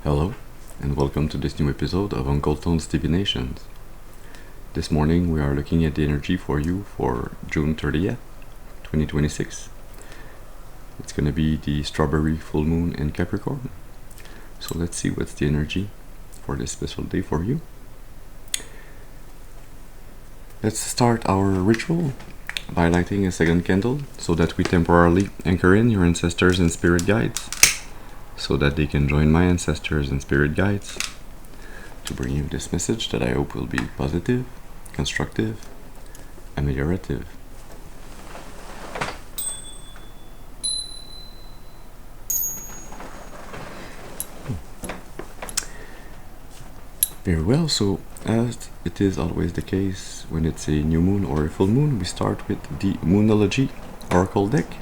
Hello, and welcome to this new episode of Uncle Tone's Divinations. This morning we are looking at the energy for you for June 30th, 2026. It's going to be the Strawberry Full Moon in Capricorn. So let's see what's the energy for this special day for you. Let's start our ritual by lighting a second candle so that we temporarily anchor in your ancestors and spirit guides, so that they can join my ancestors and spirit guides to bring you this message that I hope will be positive, constructive, ameliorative. Very well, so as it is always the case when it's a new moon or a full moon, we start with the Moonology Oracle deck.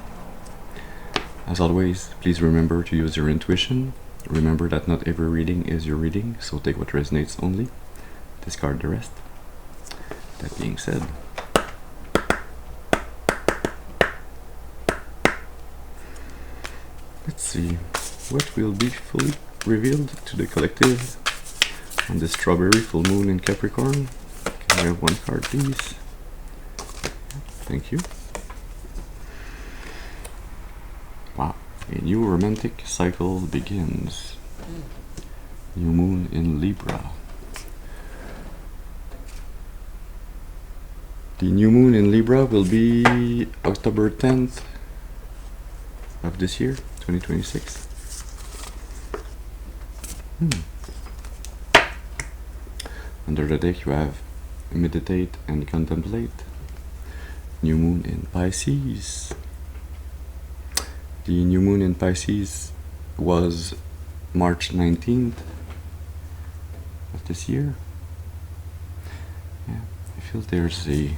As always, please remember to use your intuition. Remember that not every reading is your reading, so take what resonates only. Discard the rest. That being said, let's see what will be fully revealed to the collective on this Strawberry Full Moon in Capricorn. Can I have one card, please? Thank you. Wow, a new romantic cycle begins. New moon in Libra. The new moon in Libra will be October 10th of this year, 2026. Under the deck you have meditate and contemplate. New moon in Pisces. The new moon in Pisces was March 19th of this year. Yeah, I feel there's a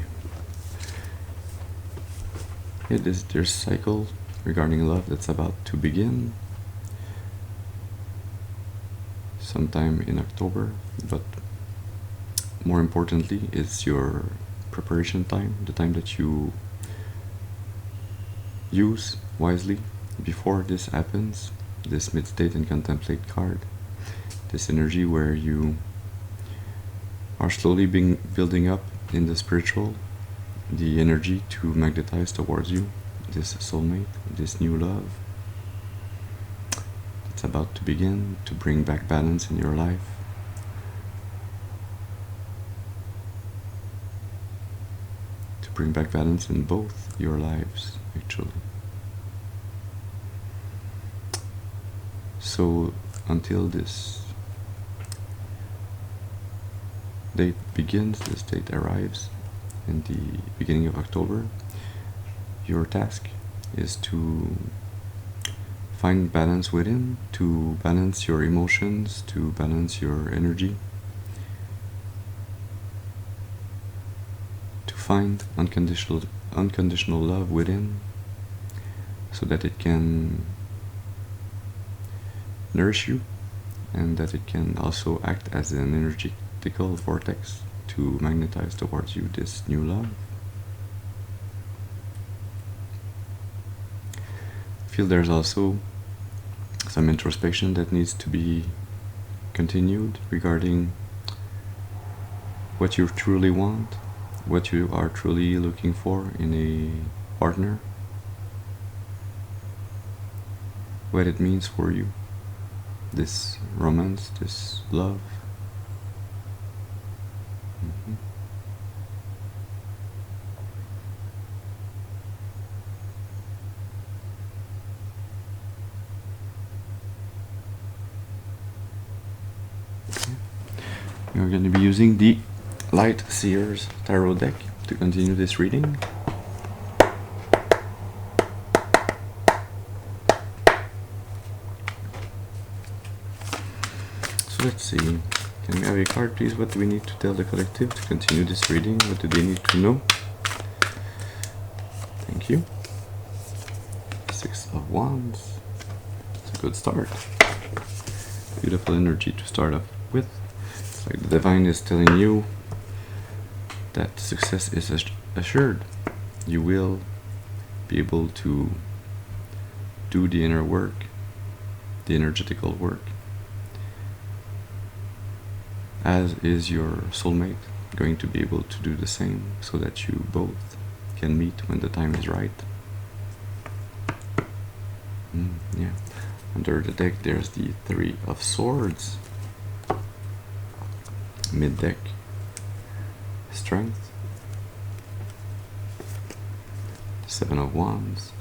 cycle regarding love that's about to begin sometime in October, but more importantly, it's your preparation time, the time that you use wisely before this happens. This meditate and contemplate card, this energy where you are slowly building up in the spiritual, the energy to magnetize towards you this soulmate, this new love that's about to begin to bring back balance in your life. Bring back balance in both your lives, actually. So until this date begins, this date arrives in the beginning of October, your task is to find balance within, to balance your emotions, to balance your energy, find unconditional love within, so that it can nourish you and that it can also act as an energetical vortex to magnetize towards you this new love. I feel there's also some introspection that needs to be continued regarding what you truly want, what you are truly looking for in a partner, what it means for you, this romance, this love. We're going to be using the LightSeer's tarot deck to continue this reading. So let's see. Can we have a card, please? What do we need to tell the collective to continue this reading? What do they need to know? Thank you. Six of Wands. It's a good start. Beautiful energy to start off with. It's like the divine is telling you that success is assured. You will be able to do the inner work, the energetical work, as is your soulmate going to be able to do the same, so that you both can meet when the time is right. Yeah. Under the deck, there's the Three of Swords. Mid deck, Strength. Seven of Wands.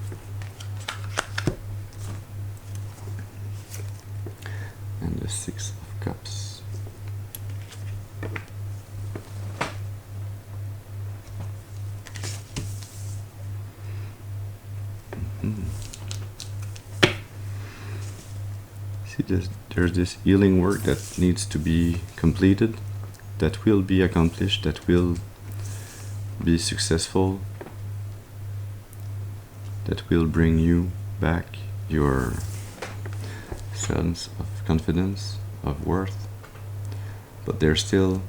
And the Six of Cups. See, there's this healing work that needs to be completed, that will be accomplished, that will be successful, that will bring you back your sense of confidence, of worth. But there's still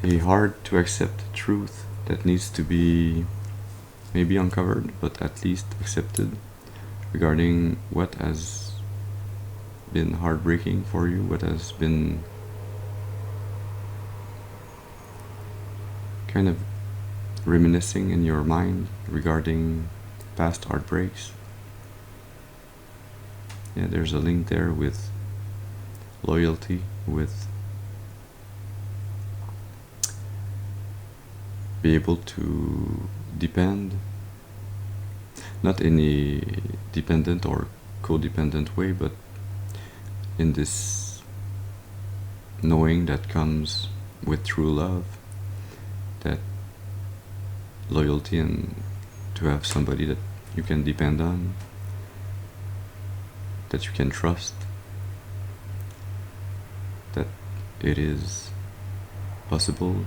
a hard to accept truth that needs to be maybe uncovered, but at least accepted, regarding what has been heartbreaking for you, what has been kind of reminiscing in your mind regarding past heartbreaks. Yeah, there's a link there with loyalty, with be able to depend, not in a dependent or codependent way, but in this knowing that comes with true love, that loyalty, and to have somebody that you can depend on, that you can trust, that it is possible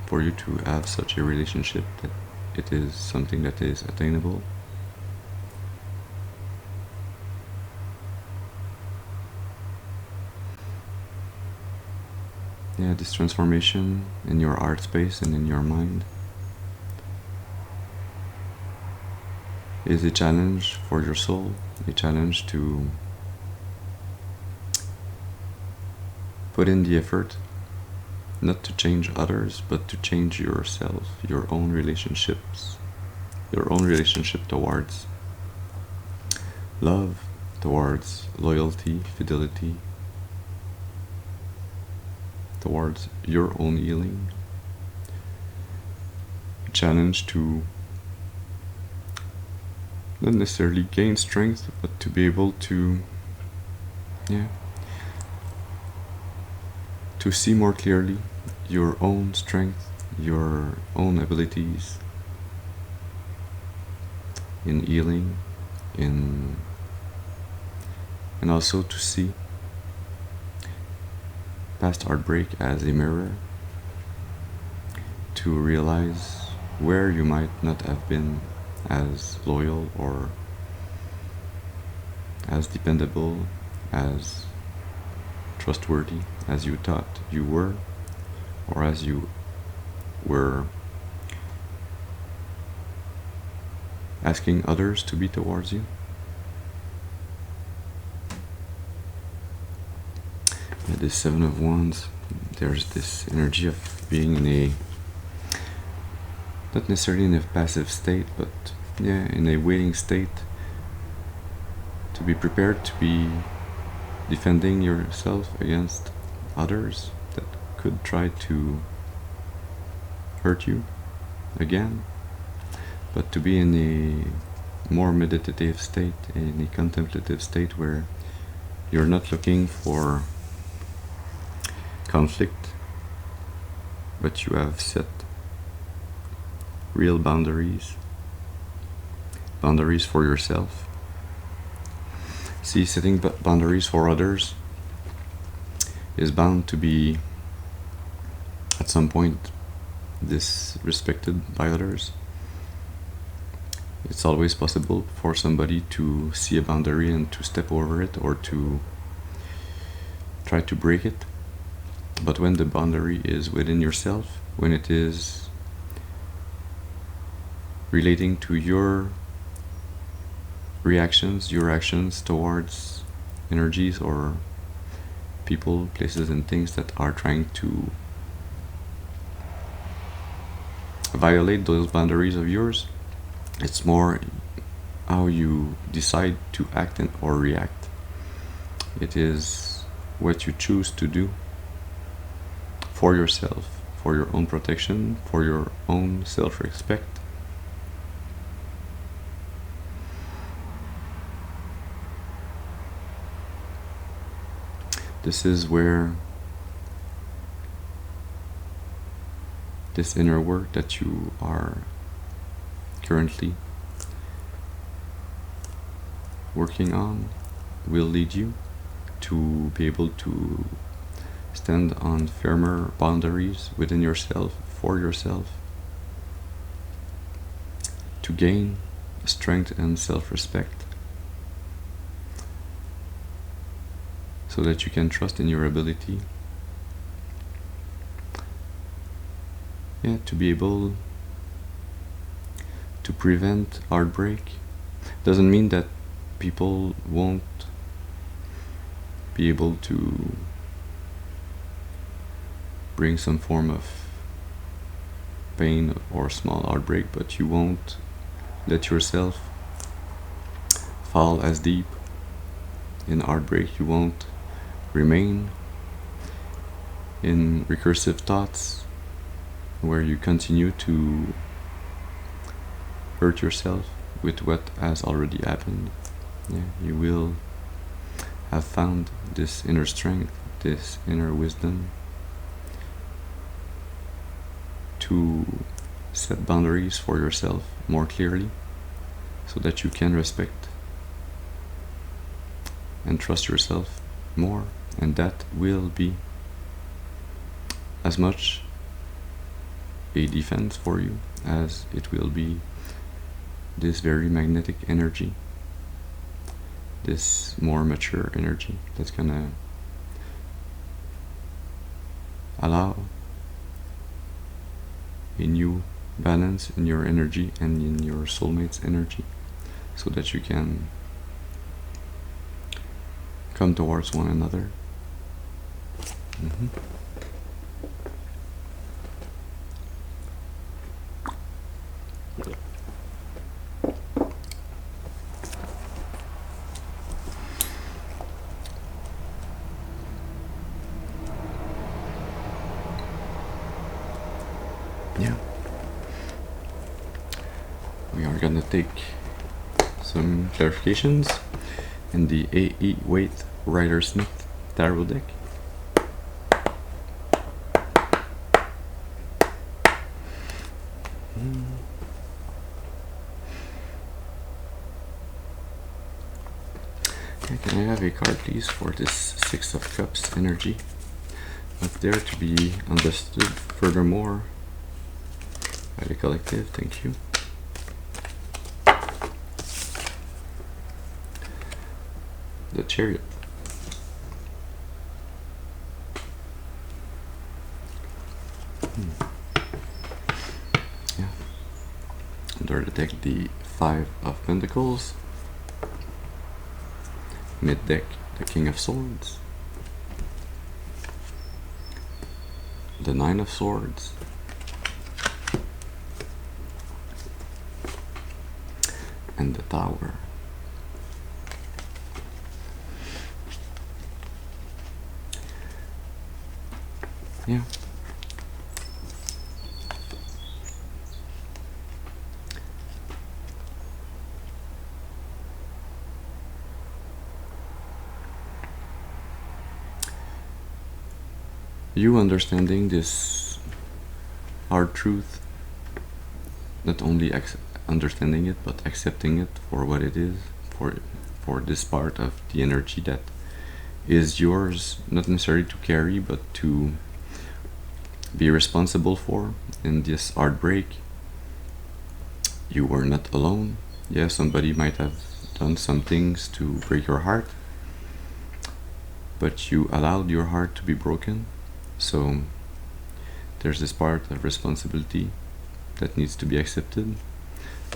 for you to have such a relationship, that it is something that is attainable. Yeah, this transformation in your art space and in your mind is a challenge for your soul, a challenge to put in the effort, not to change others, but to change yourself, your own relationships, your own relationship towards love, towards loyalty, fidelity, towards your own healing. A challenge to not necessarily gain strength, but to be able to, to see more clearly your own strength, your own abilities in healing, and also to see past heartbreak as a mirror, to realize where you might not have been as loyal or as dependable, as trustworthy as you thought you were, or as you were asking others to be towards you. With this Seven of Wands, there's this energy of being in a, not necessarily in a passive state, but in a waiting state, to be prepared to be defending yourself against others that could try to hurt you again, but to be in a more meditative state, in a contemplative state, where you're not looking for conflict, but you have set real boundaries for yourself. See, setting boundaries for others is bound to be at some point disrespected by others. It's always possible for somebody to see a boundary and to step over it, or to try to break it. But when the boundary is within yourself, when it is relating to your reactions, your actions towards energies or people, places, and things that are trying to violate those boundaries of yours. It's more how you decide to act or react. It is what you choose to do for yourself, for your own protection, for your own self-respect. This is where this inner work that you are currently working on will lead you to be able to stand on firmer boundaries within yourself, for yourself, to gain strength and self-respect, so that you can trust in your ability, to be able to prevent heartbreak. Doesn't mean that people won't be able to bring some form of pain or small heartbreak, but you won't let yourself fall as deep in heartbreak. You won't remain in recursive thoughts where you continue to hurt yourself with what has already happened. You will have found this inner strength, this inner wisdom to set boundaries for yourself more clearly, so that you can respect and trust yourself more, and that will be as much a defense for you as it will be this very magnetic energy, this more mature energy that's gonna allow a new balance in your energy and in your soulmate's energy, so that you can come towards one another. We are gonna take some clarifications in the A.E. Waite Rider-Smith Tarot deck. Can I have a card, please, for this Six of Cups energy up there to be understood furthermore by the collective? Thank you. The Chariot. Under the deck, the Five of Pentacles. Mid deck, the King of Swords. The Nine of Swords. And the Tower. Yeah. You understanding this hard truth, not only understanding it, but accepting it for what it is, for this part of the energy that is yours, not necessarily to carry, but to be responsible for. In this heartbreak, you were not alone. Yeah, somebody might have done some things to break your heart, but you allowed your heart to be broken. So there's this part of responsibility that needs to be accepted,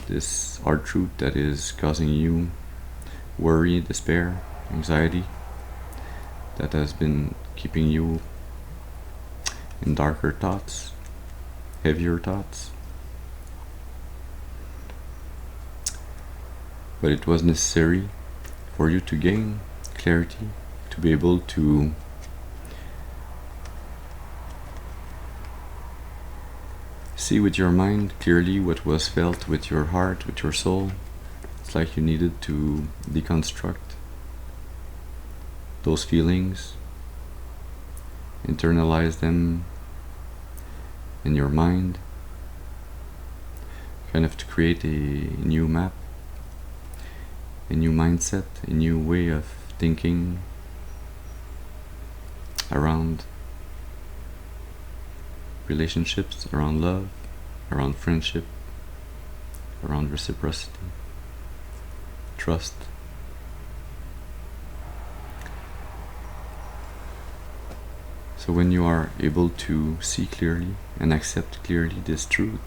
this hard truth that is causing you worry, despair, anxiety, that has been keeping you in darker thoughts, heavier thoughts. But it was necessary for you to gain clarity, to be able to see with your mind clearly what was felt with your heart, with your soul. It's like you needed to deconstruct those feelings, internalize them in your mind, kind of to create a new map, a new mindset, a new way of thinking around relationships, around love, around friendship, around reciprocity, trust. So when you are able to see clearly and accept clearly this truth,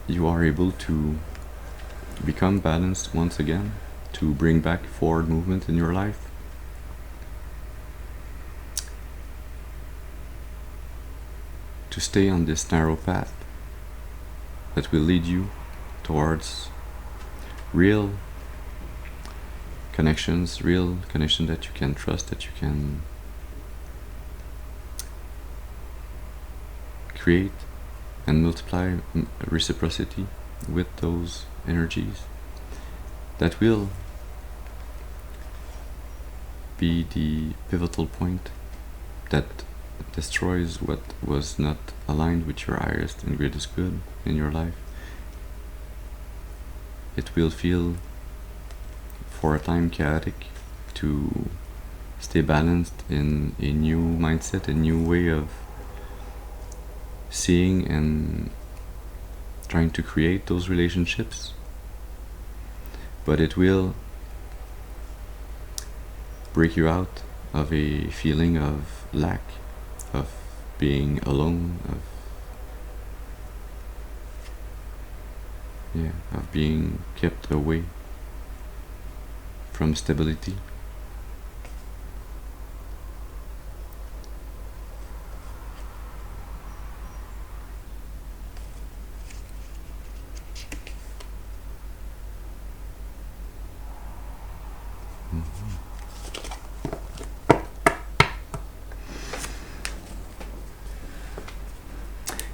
you are able to become balanced once again, to bring back forward movement in your life. To stay on this narrow path that will lead you towards real connections, real connection that you can trust, that you can create and multiply reciprocity with those energies that will be the pivotal point that destroys what was not aligned with your highest and greatest good in your life. It will feel for a time chaotic to stay balanced in a new mindset, a new way of seeing and trying to create those relationships. But it will break you out of a feeling of lack, of being alone, of being kept away from stability.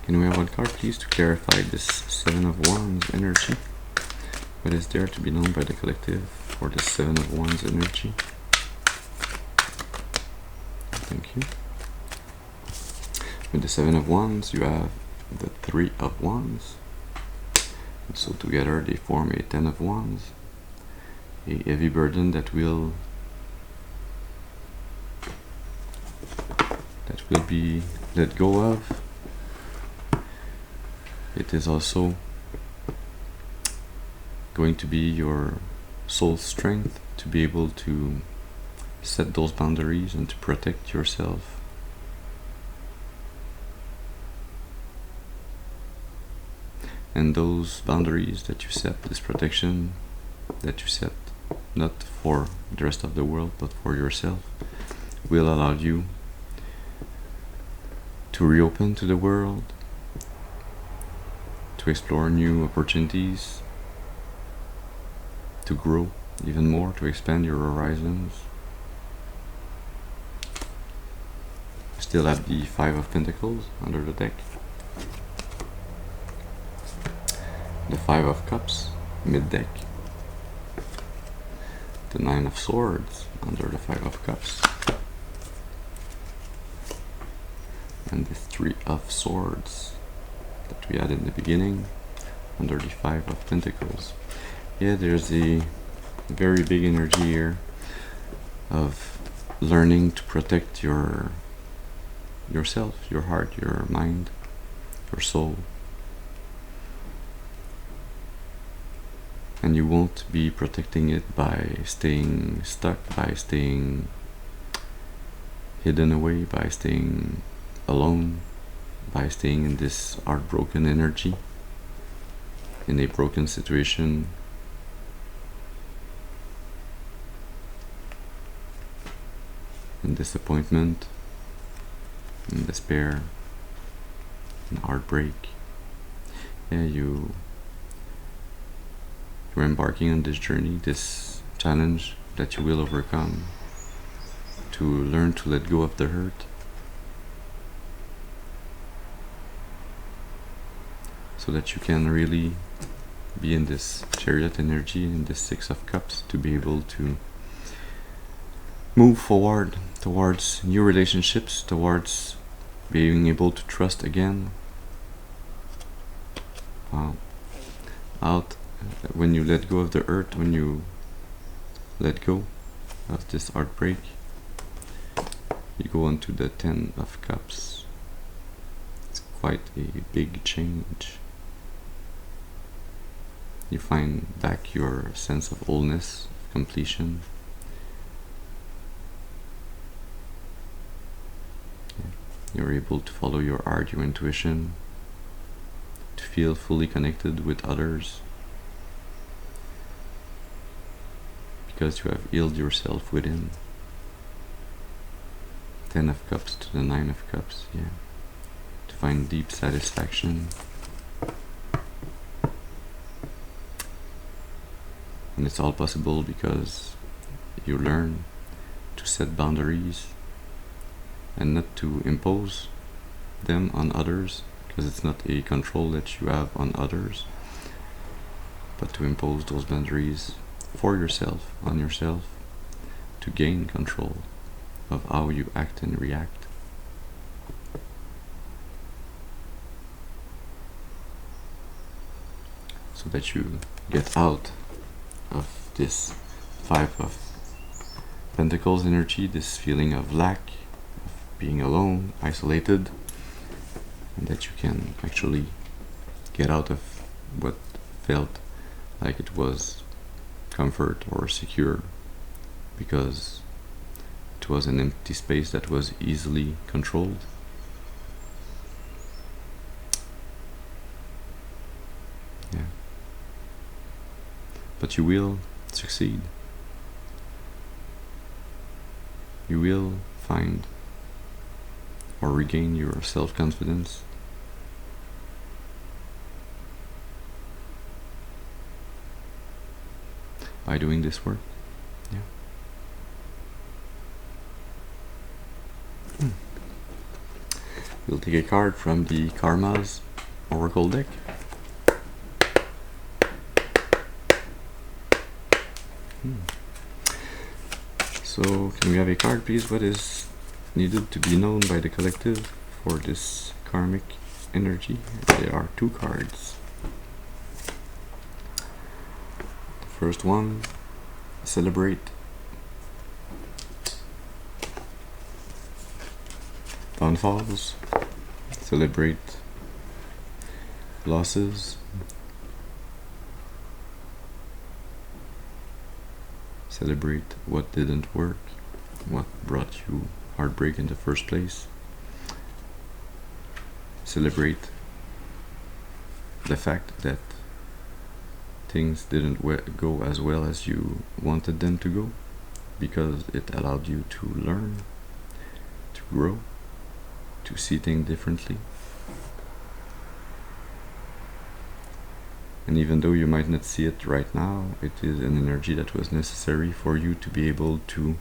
Can we have one card, please, to clarify this Seven of Wands energy? What is there to be known by the collective for the Seven of Wands energy? Thank you. With the Seven of Wands, you have the Three of Wands. And so together they form a Ten of Wands. A heavy burden that will be let go of. It is also going to be your soul strength to be able to set those boundaries and to protect yourself. And those boundaries that you set, this protection that you set, not for the rest of the world, but for yourself, will allow you to reopen to the world, to explore new opportunities, to grow even more, to expand your horizons. Still have the Five of Pentacles under the deck, the Five of Cups mid-deck, the Nine of Swords under the Five of Cups, and the Three of Swords that we had in the beginning under the Five of Pentacles. Yeah, there's a very big energy here of learning to protect yourself, your heart, your mind, your soul. And you won't be protecting it by staying stuck, by staying hidden away, by staying alone, by staying in this heartbroken energy, in a broken situation, and disappointment, and despair, and heartbreak. Yeah, you're embarking on this journey, this challenge that you will overcome, to learn to let go of the hurt, so that you can really be in this Chariot energy, in this Six of Cups, to be able to move forward towards new relationships, towards being able to trust again. Out when you let go of the hurt, when you let go of this heartbreak, you go on to the Ten of Cups. It's quite a big change. You find back your sense of wholeness, completion. You're able to follow your heart, your intuition, to feel fully connected with others, because you have healed yourself within. Ten of Cups to the Nine of Cups, yeah. To find deep satisfaction. And it's all possible because you learn to set boundaries and not to impose them on others, because it's not a control that you have on others, but to impose those boundaries for yourself, on yourself, to gain control of how you act and react. So that you get out of this Five of Pentacles energy, this feeling of lack, of being alone, isolated, and that you can actually get out of what felt like it was comfort or secure, because it was an empty space that was easily controlled. Yeah. But you will succeed. You will find or regain your self-confidence. By doing this work. Yeah. We'll take a card from the Karma's Oracle deck. So, can we have a card, please? What is needed to be known by the collective for this karmic energy? There are two cards. The first one, celebrate. Downfalls. Celebrate losses. Celebrate what didn't work, what brought you heartbreak in the first place. Celebrate the fact that things didn't go as well as you wanted them to go, because it allowed you to learn, to grow, to see things differently. And even though you might not see it right now, it is an energy that was necessary for you to be able to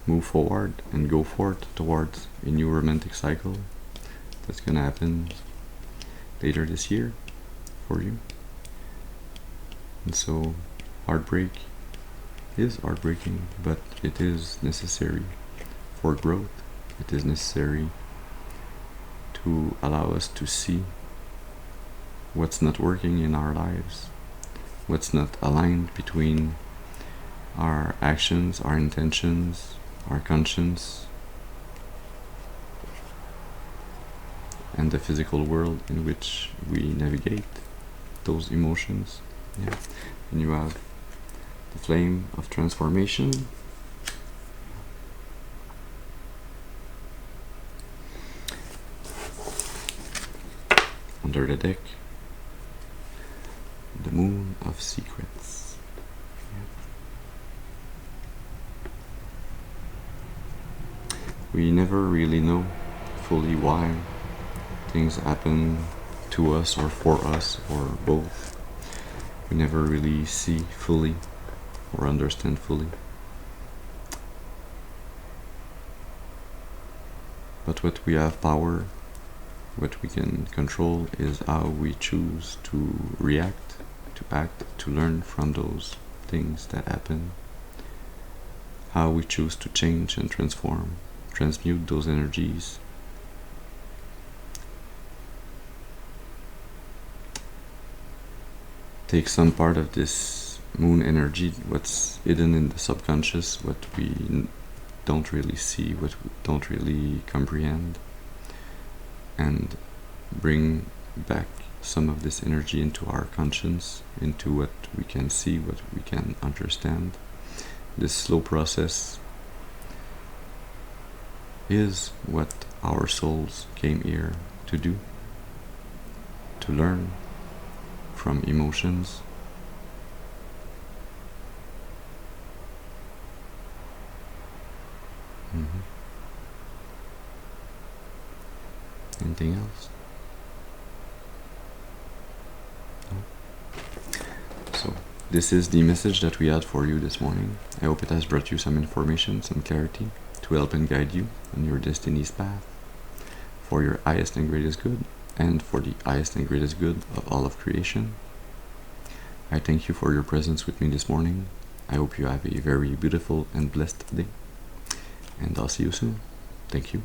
move forward and go forth towards a new romantic cycle that's gonna happen later this year for you. And so heartbreak is heartbreaking, but it is necessary for growth. It is necessary to allow us to see what's not working in our lives, what's not aligned between our actions, our intentions, our conscience, and the physical world in which we navigate those emotions. Yeah. And you have the flame of transformation. Under the deck, the Moon of Secrets. We never really know fully why things happen to us or for us or both. We never really see fully or understand fully. But what we have power, what we can control, is how we choose to react, to act, to learn from those things that happen. How we choose to change and transform, transmute those energies. Take some part of this moon energy, what's hidden in the subconscious, what we don't really see, what we don't really comprehend, and bring back some of this energy into our conscience, into what we can see, what we can understand. This slow process is what our souls came here to do, to learn from emotions. Anything else? No? So, this is the message that we had for you this morning. I hope it has brought you some information, some clarity, to help and guide you on your destiny's path, for your highest and greatest good, and for the highest and greatest good of all of creation. I thank you for your presence with me this morning. I hope you have a very beautiful and blessed day, and I'll see you soon. Thank you.